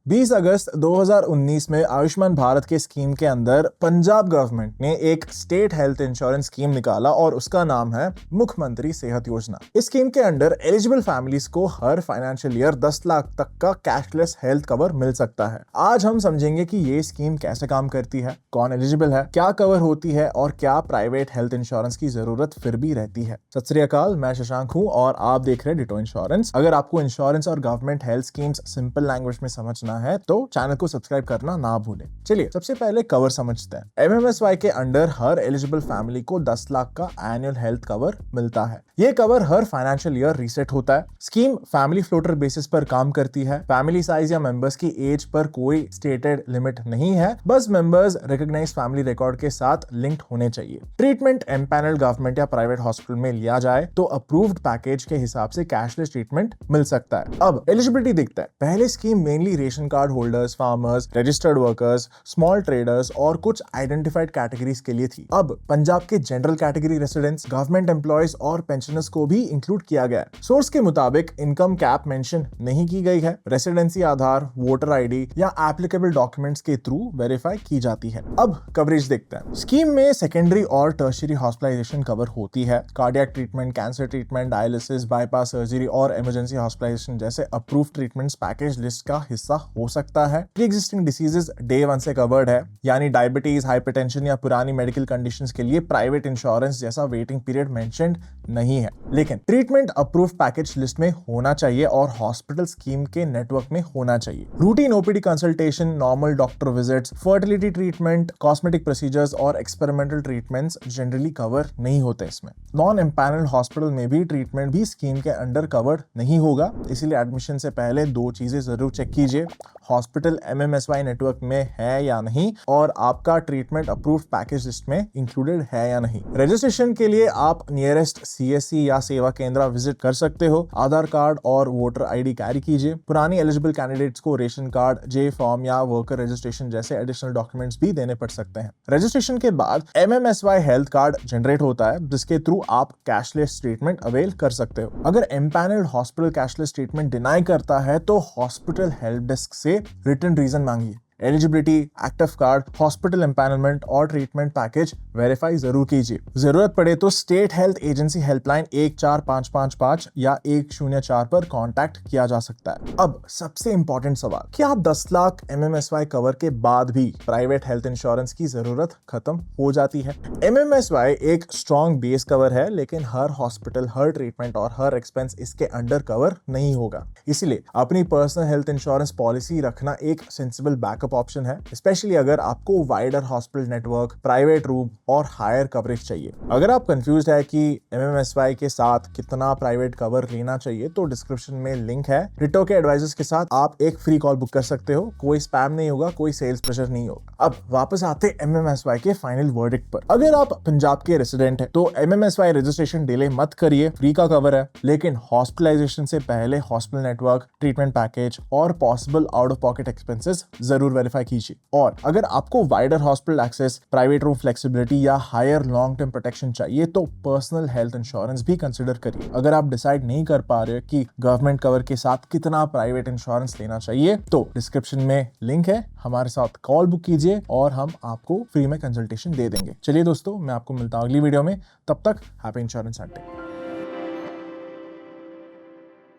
20 अगस्त 2019 में आयुष्मान भारत के स्कीम के अंदर पंजाब गवर्नमेंट ने एक स्टेट हेल्थ इंश्योरेंस स्कीम निकाला और उसका नाम है मुख्यमंत्री सेहत योजना। इस स्कीम के अंदर एलिजिबल फैमिलीज को हर फाइनेंशियल ईयर 10 लाख तक का कैशलेस हेल्थ कवर मिल सकता है। आज हम समझेंगे कि ये स्कीम कैसे काम करती है, कौन एलिजिबल है, क्या कवर होती है और क्या प्राइवेट हेल्थ इंश्योरेंस की जरूरत फिर भी रहती है। सत श्री अकाल, मैं शशांक हूं और आप देख रहे हैं डिटो इंश्योरेंस। अगर आपको इंश्योरेंस और government health schemes simple language में समझना है तो चैनल को सब्सक्राइब करना ना भूलें। चलिए सबसे पहले कवर समझते हैं। एमएमएसवाई के अंडर हर एलिजिबल फैमिली को 10 लाख का एनुअल हेल्थ कवर मिलता है। ये कवर हर फाइनेंशियल ईयर रीसेट होता है। स्कीम फैमिली फ्लोटर बेसिस पर काम करती है। फैमिली साइज या मेंबर्स की एज पर कोई स्टेटेड लिमिट नहीं है, बस मेंबर्स रिकॉग्नाइज्ड फैमिली रिकॉर्ड के साथ लिंक्ड होने चाहिए। ट्रीटमेंट एम्पैनल्ड गवर्नमेंट या प्राइवेट हॉस्पिटल में लिया जाए तो अप्रूव्ड पैकेज के हिसाब से कैशलेस ट्रीटमेंट मिल सकता है। अब एलिजिबिलिटी देखते हैं। पहले scheme mainly ration card holders, farmers, registered workers, small traders और कुछ आइडेंटिफाइड कैटेगरीज के लिए थी। अब पंजाब के general category residents, government employees और पेंशनर्स को भी इंक्लूड किया गया है। सोर्स के मुताबिक इनकम कैप मेंशन नहीं की गई है। रेसिडेंसी आधार, वोटर आईडी या एप्लीकेबल डॉक्यूमेंट्स के थ्रू वेरीफाई की जाती है। अब कवरेज देखते हैं। स्कीम में सेकेंडरी और टर्शियरी हॉस्पिटलाइजेशन कवर होती है। Cardiac treatment, cancer treatment, dialysis, bypass surgery और इमरजेंसी हॉस्पिटलाइजेशन जैसे अप्रूव्ड ट्रीटमेंट्स पैकेज लिस्ट का हिस्सा हो सकता है। प्री एग्जिस्टिंग डिसीजेस डे 1 से कवर्ड है, यानी डायबिटीज, हाइपरटेंशन या पुरानी मेडिकल कंडीशंस के लिए प्राइवेट इंश्योरेंस जैसा वेटिंग पीरियड मेंशन्ड नहीं है। लेकिन ट्रीटमेंट अप्रूव्ड पैकेज लिस्ट में होना चाहिए और हॉस्पिटल स्कीम के नेटवर्क में होना चाहिए। Routine OPD consultation, normal doctor visits, fertility treatment, cosmetic procedures और एक्सपेरिमेंटल ट्रीटमेंट्स जनरली कवर नहीं होते इसमें। नॉन एम्पैनल्ड हॉस्पिटल में भी ट्रीटमेंट भी स्कीम के अंडर कवर्ड नहीं होगा, इसीलिए एडमिशन से पहले दो चीजें जरूर चेक कीजिए। हॉस्पिटल एमएमएसवाई नेटवर्क में है या नहीं और आपका ट्रीटमेंट अप्रूव्ड पैकेज लिस्ट में इंक्लूडेड है या नहीं। रजिस्ट्रेशन के लिए आप नियरेस्ट सीएससी या सेवा केंद्र विजिट कर सकते हो। आधार कार्ड और वोटर आईडी कैरी कीजिए। पुरानी एलिजिबल कैंडिडेट्स को रेशन कार्ड, जे फॉर्म या वर्कर रजिस्ट्रेशन जैसे एडिशनल डॉक्यूमेंट्स भी देने पड़ सकते हैं। रजिस्ट्रेशन के बाद एमएमएसवाई हेल्थ कार्ड जनरेट होता है जिसके थ्रू आप कैशलेस ट्रीटमेंट अवेल कर सकते हो। अगर empanelled hospital cashless treatment deny करता है तो हॉस्पिटल हेल्प डेस्क से रिटन रीजन मांगिए। Eligibility, active card, hospital empanelment और ट्रीटमेंट पैकेज वेरीफाई जरूर कीजिए। जरूरत पड़े तो स्टेट हेल्थ एजेंसी हेल्पलाइन 14555 या 104 पर कांटेक्ट किया जा सकता है। अब सबसे इंपॉर्टेंट सवाल, क्या 10 लाख एमएमएसवाई कवर के बाद भी प्राइवेट हेल्थ इंश्योरेंस की जरूरत खत्म हो जाती है? एमएमएसवाई एक स्ट्रॉन्ग बेस कवर है, लेकिन हर हॉस्पिटल, हर ट्रीटमेंट और हर एक्सपेंस इसके अंडर कवर नहीं होगा। इसलिए अपनी पर्सनल हेल्थ इंश्योरेंस पॉलिसी रखना एक सेंसिबल बैकअप ऑप्शन है, स्पेशली अगर आपको wider hospital network, private room और हायर कवरेज चाहिए। अगर आप कंफ्यूज्ड है कि एमएमएसवाई के साथ कितना प्राइवेट कवर लेना चाहिए तो डिस्क्रिप्शन में लिंक है। डिटो के एडवाइजर्स के साथ आप एक फ्री कॉल बुक कर सकते हो। कोई स्पैम नहीं होगा, कोई सेल्स प्रेशर नहीं होगा। अब वापस आते एमएमएसवाई के फाइनल वर्डिक्ट पर। अगर आप पंजाब के रेसिडेंट है तो एमएमएसवाई रजिस्ट्रेशन डिले मत करिए, फ्री का कवर है। लेकिन हॉस्पिटलाइजेशन से पहले हॉस्पिटल नेटवर्क, ट्रीटमेंट पैकेज और possible out of pocket expenses जरूर वेरीफाई कीजिए। और अगर आपको wider hospital access, private room flexibility या हायर लॉन्ग टर्म प्रोटेक्शन चाहिए तो पर्सनल हेल्थ इंश्योरेंस भी कंसिडर करिए। अगर आप डिसाइड नहीं कर पा रहे कि गवर्नमेंट कवर के साथ कितना प्राइवेट इंश्योरेंस लेना चाहिए तो डिस्क्रिप्शन में लिंक है, हमारे साथ कॉल बुक कीजिए और हम आपको फ्री में कंसल्टेशन दे देंगे। चलिए दोस्तों, मैं आपको मिलता हूं अगली वीडियो में। तब तक हैप्पी इंश्योरेंस हंटिंग।